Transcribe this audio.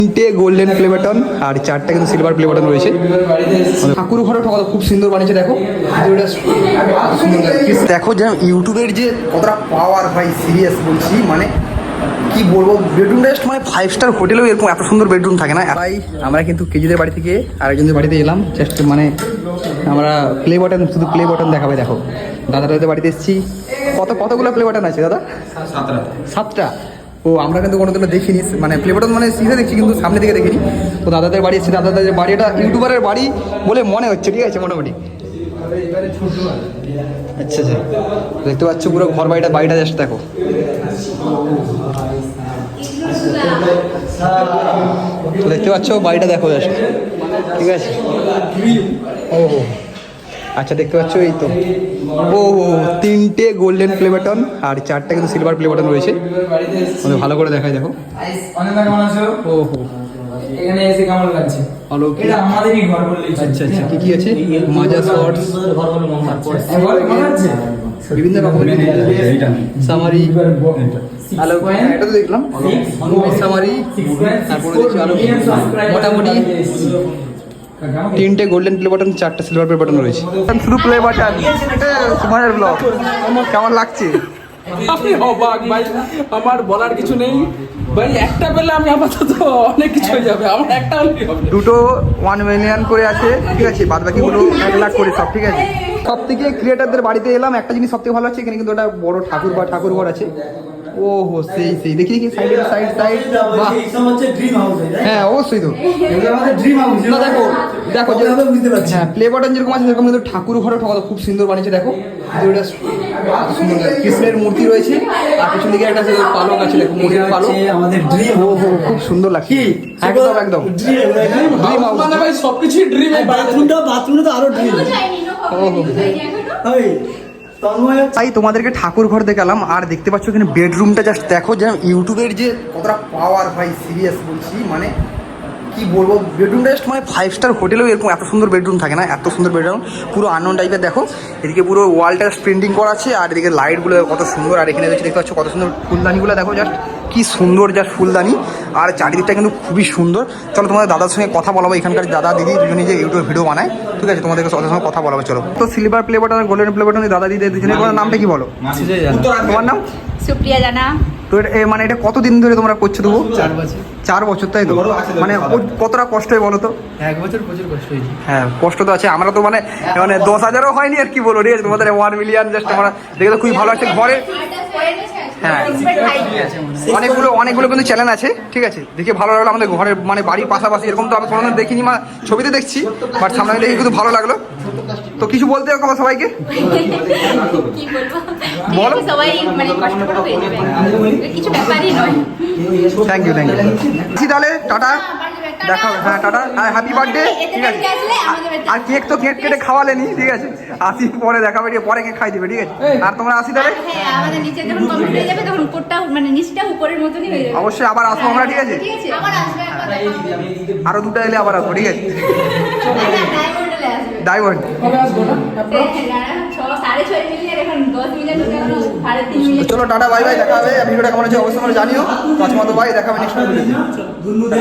তিনটে golden play button আর চারটা কিন্তু সিলভার প্লে বাটন রয়েছে। ঠাকুর ঘরে ঠকালো খুব সুন্দর বানিয়েছে। দেখো দেখো যে ইউটিউবের যে কতটা পাওয়ার ভাই, সিরিয়াস বলছি, মানে কি বলবো, বেডরুম রেস্ট মানে 5 স্টার হোটেলেও এরকম এত সুন্দর বেডরুম থাকে না ভাই। আমরা কিন্তু কেজিদের বাড়ি থেকে আরেকজনের বাড়িতে এলাম, জাস্ট মানে আমরা প্লে বাটন, শুধু প্লে বাটন দেখাবে। দেখো দাদাদের বাড়িতে এসেছি। কতগুলো প্লে বাটন আছে দাদা? 7টা। ও আমরা কিন্তু কোনোদিনও দেখিনি, মানে প্লে বাটন মানে সিধে দেখছি কিন্তু সামনে দিকে দেখিনি। তো দাদাদের বাড়ি এসেছি, দাদাদের বাড়ি এটা ইউটিউবারের বাড়ি বলে মনে হচ্ছে, ঠিক আছে মোটামুটি। আচ্ছা আচ্ছা, দেখতে পাচ্ছ পুরো ঘর বাড়িটা জাস্ট দেখো। দেখতে পাচ্ছ বাড়িটা দেখো জাস্ট, ঠিক আছে। ও আচ্ছা, দেখতে পাচ্ছ এই তো। ও 3টে গোল্ডেন প্লে বাটন আর 4টা কিন্তু সিলভার প্লে বাটন রয়েছে। ভালো করে দেখাই দেখো। ও হো, এখানে এসে কেমন লাগছে? ভালো। এটা আমাদেরই ঘর বললেই চলে। আচ্ছা আচ্ছা, কি আছে? মাজা শর্টস, ঘর বলে মনে হচ্ছে বিভিন্ন রকমের সামারি, আলো এটা তো দেখলাম সামারি। তারপরে দেখছি আলো মোটামুটি 3টে গোল্ডেন প্লে বাটন, 4টা সিলভার প্লে বাটন রয়েছে। শুধু প্লে বাটন। তোমার ব্লগ কেমন লাগছে? আমি অবাক ভাই, আমার বলার কিছু নেই ভাই। একটা পেলে আমি আপাতত অনেক কিছু হয়ে যাবে, আমার একটা হলেই হবে। দুটো 1 মিলিয়ন করে আছে, ঠিক আছে, বাদ বাকিগুলো 1 লাখ করে সব, ঠিক আছে। সব থেকে ক্রিয়েটারদের বাড়িতে এলাম, একটা জিনিস সব থেকে ভালো লাগছে, এখানে কিন্তু একটা বড় ঠাকুর ঘর আছে। ও হো, সেই দেখি সাইড বাহ, হ্যাঁ অবশ্যই তো। না দেখো দেখো হ্যাঁ, প্লে বাটন যেরকম আছে সেরকম কিন্তু ঠাকুর ঘরে ঠকালো খুব সুন্দর বানিয়েছে। দেখো সুন্দর কৃষ্ণের মূর্তি রয়েছে, আর পিছন দিকে একটা পালক আছে, দেখো মূর্তির পালক। ও হো, খুব সুন্দর লাগছে, একদম একদম ড্রিম হাউস। মানে ভাই সবকিছুই ড্রিম। বাথরুমটা তো আরো ড্রিম। ও হো, তাই তোমাদেরকে ঠাকুর ঘর দেখালাম। আর দেখতে পাচ্ছ এখানে বেডরুমটা জাস্ট দেখো, যে ইউটিউবের যে কতটা পাওয়ার ভাই, সিরিয়াস বলছি, মানে কি বলবো, বেডরুম রেস্ট মানে 5 স্টার হোটেলেও এরকম এত সুন্দর বেডরুম থাকে না, এত সুন্দর বেডরুম, পুরো আনন টাইপের। দেখো এদিকে পুরো ওয়ালটা প্রিন্টিং করা আছে, আর এদিকে লাইটগুলো কত সুন্দর, আর এখানে দেখতে পাচ্ছ কত সুন্দর ফুলদানিগুলো দেখো, জাস্ট কি সুন্দর জাস্ট ফুলদানি, আর চারিদিকটা কিন্তু খুবই সুন্দর। চলো তোমাদের দাদার সঙ্গে কথা বলাবো, এখানকার দাদা দিদি দুজনে যে ইউটিউব ভিডিও বানায়, ঠিক আছে, তোমাদেরকে ওদের সঙ্গে কথা বলাবো। চলো তো সিলভার প্লে বাটন আর গোল্ডেন প্লে বাটন দাদা দিদি দুজনের তোমার নামটা কি বলো? তোমার নাম? সুপ্রিয়া জানা। তো মানে এটা কতদিন ধরে তোমরা করছো? দেবো 4 বছর, তাই তো? মানে কতটা কষ্ট হয় বলো তো? 1 বছর প্রচুর কষ্ট হয়েছে। হ্যাঁ কষ্ট তো আছে, আমরা তো মানে 10,000ও হয়নি আর কি বলো, ঠিক আছে, তোমাদের 1 মিলিয়ন জাস্ট আমরা দেখে তো খুবই ভালো লাগছে। ঘরে হ্যাঁ অনেকগুলো কিন্তু চ্যানেল আছে, ঠিক আছে, দেখে ভালো লাগলো। আমাদের ঘরের মানে বাড়ির পাশাপাশি এরকম তো আমি কোনোদিন দেখিনি, মা ছবিতে দেখছি, বাট সামনে দেখে কিন্তু ভালো লাগলো। তো কিছু বলতে হবে সবাইকে? কি বলবো, বলো। সবাই মানে কষ্ট করে হয়ে যাবে, কিছু ব্যাপারই নয়। থ্যাংক ইউ তাহলে টাটা, দেখা হবে। হ্যাঁ টাটা, হ্যাপি বার্থডে, ঠিক আছে। আর কেক তো কেটে খাওয়ালেনি, ঠিক আছে, আসি পরে দেখাবে, পরে কেক খাই দিবে, ঠিক আছে। আর তোমরা আসি তাহলে। হ্যাঁ, আমাদের নিচে যখন কমপ্লিট হয়ে যাবে তখন উপরটা মানে নিচটা উপরের মতনই হয়ে যাবে। অবশ্যই আবার আসবো আমরা, ঠিক আছে। ঠিক আছে, আবার আসবে, আরো 2টা এলে আবার আসবো, ঠিক আছে। ডায়মন্ড ডায়মন্ড 6.5 মিলিয়ন, এখন 10 মিলিয়ন, 3.5 মিলিয়ন। চলো টাটা, বাই বাই, দেখা হবে। ভিডিওটা কেমন হচ্ছে অবশ্যই তোমরা জানিও। তো আজকে মতো বাই, দেখা হবে নেক্সট ভিডিওতে।